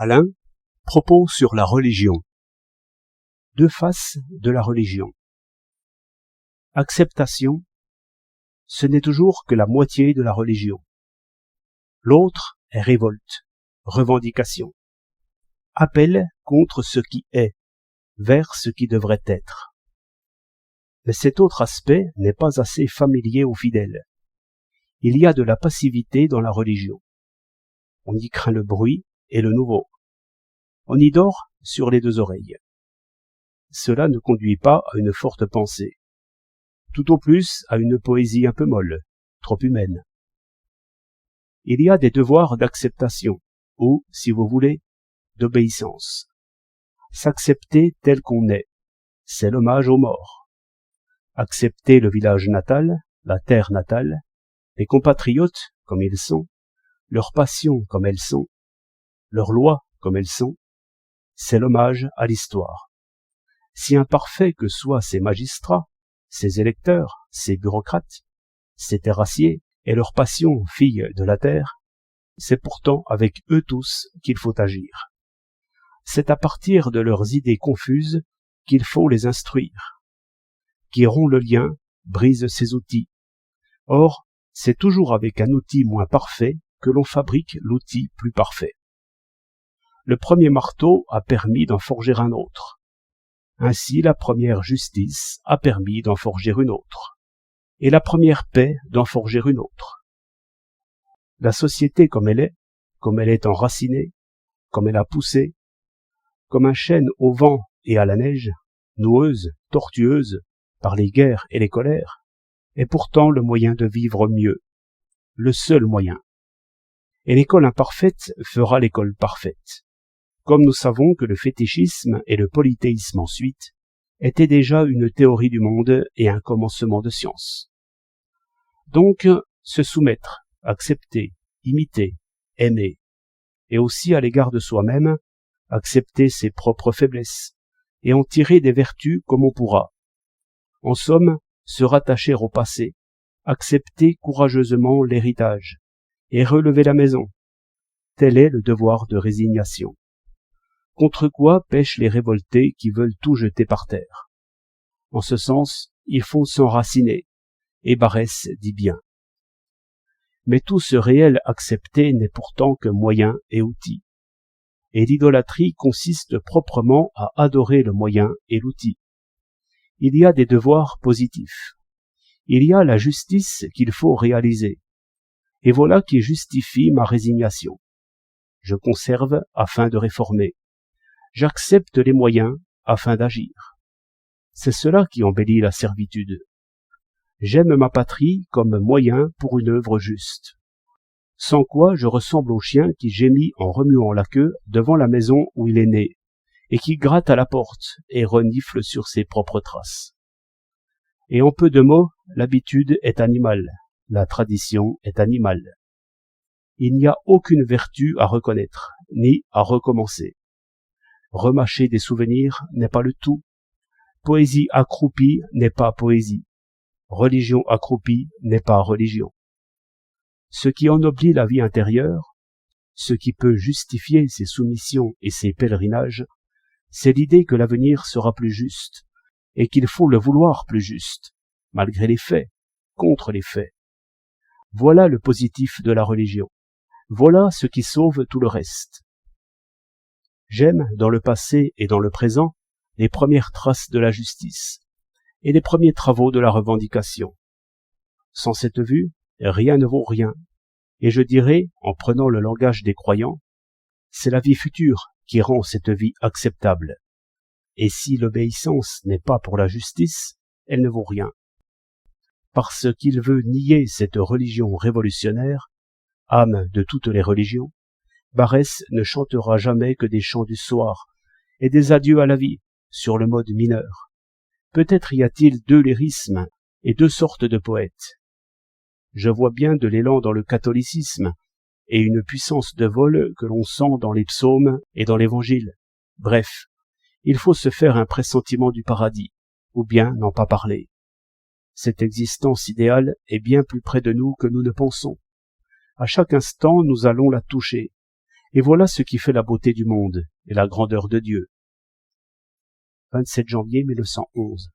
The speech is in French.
Alain, propos sur la religion. Deux faces de la religion. Acceptation, ce n'est toujours que la moitié de la religion. L'autre est révolte, revendication. Appel contre ce qui est, vers ce qui devrait être. Mais cet autre aspect n'est pas assez familier aux fidèles. Il y a de la passivité dans la religion. On y craint le bruit et le nouveau. On y dort sur les deux oreilles. Cela ne conduit pas à une forte pensée. Tout au plus à une poésie un peu molle, trop humaine. Il y a des devoirs d'acceptation, ou, si vous voulez, d'obéissance. S'accepter tel qu'on est, c'est l'hommage aux morts. Accepter le village natal, la terre natale, les compatriotes comme ils sont, leurs passions comme elles sont, leurs lois comme elles sont, c'est l'hommage à l'histoire. Si imparfaits que soient ces magistrats, ces électeurs, ces bureaucrates, ces terrassiers et leurs passions filles de la terre, c'est pourtant avec eux tous qu'il faut agir. C'est à partir de leurs idées confuses qu'il faut les instruire. Qui rompt le lien, brise ses outils. Or, c'est toujours avec un outil moins parfait que l'on fabrique l'outil plus parfait. Le premier marteau a permis d'en forger un autre. Ainsi, la première justice a permis d'en forger une autre, et la première paix d'en forger une autre. La société comme elle est enracinée, comme elle a poussé, comme un chêne au vent et à la neige, noueuse, tortueuse, par les guerres et les colères, est pourtant le moyen de vivre mieux, le seul moyen. Et l'école imparfaite fera l'école parfaite. Comme nous savons que le fétichisme et le polythéisme ensuite étaient déjà une théorie du monde et un commencement de science. Donc, se soumettre, accepter, imiter, aimer, et aussi à l'égard de soi-même, accepter ses propres faiblesses, et en tirer des vertus comme on pourra. En somme, se rattacher au passé, accepter courageusement l'héritage, et relever la maison. Tel est le devoir de résignation. Contre quoi pêchent les révoltés qui veulent tout jeter par terre. En ce sens, il faut s'enraciner, et Barès dit bien. Mais tout ce réel accepté n'est pourtant que moyen et outil. Et l'idolâtrie consiste proprement à adorer le moyen et l'outil. Il y a des devoirs positifs. Il y a la justice qu'il faut réaliser. Et voilà qui justifie ma résignation. Je conserve afin de réformer. J'accepte les moyens afin d'agir. C'est cela qui embellit la servitude. J'aime ma patrie comme moyen pour une œuvre juste. Sans quoi je ressemble au chien qui gémit en remuant la queue devant la maison où il est né, et qui gratte à la porte et renifle sur ses propres traces. Et en peu de mots, l'habitude est animale, la tradition est animale. Il n'y a aucune vertu à reconnaître, ni à recommencer. Remâcher des souvenirs n'est pas le tout. Poésie accroupie n'est pas poésie. Religion accroupie n'est pas religion. Ce qui ennoblit la vie intérieure, ce qui peut justifier ses soumissions et ses pèlerinages, c'est l'idée que l'avenir sera plus juste, et qu'il faut le vouloir plus juste, malgré les faits, contre les faits. Voilà le positif de la religion. Voilà ce qui sauve tout le reste. J'aime, dans le passé et dans le présent, les premières traces de la justice et les premiers travaux de la revendication. Sans cette vue, rien ne vaut rien. Et je dirais, en prenant le langage des croyants, c'est la vie future qui rend cette vie acceptable. Et si l'obéissance n'est pas pour la justice, elle ne vaut rien. Parce qu'il veut nier cette religion révolutionnaire, âme de toutes les religions, Barès ne chantera jamais que des chants du soir et des adieux à la vie, sur le mode mineur. Peut-être y a-t-il deux lyrismes et deux sortes de poètes. Je vois bien de l'élan dans le catholicisme et une puissance de vol que l'on sent dans les psaumes et dans l'évangile. Bref, il faut se faire un pressentiment du paradis, ou bien n'en pas parler. Cette existence idéale est bien plus près de nous que nous ne pensons. À chaque instant, nous allons la toucher, Et voilà ce qui fait la beauté du monde et la grandeur de Dieu. 27 janvier 1911.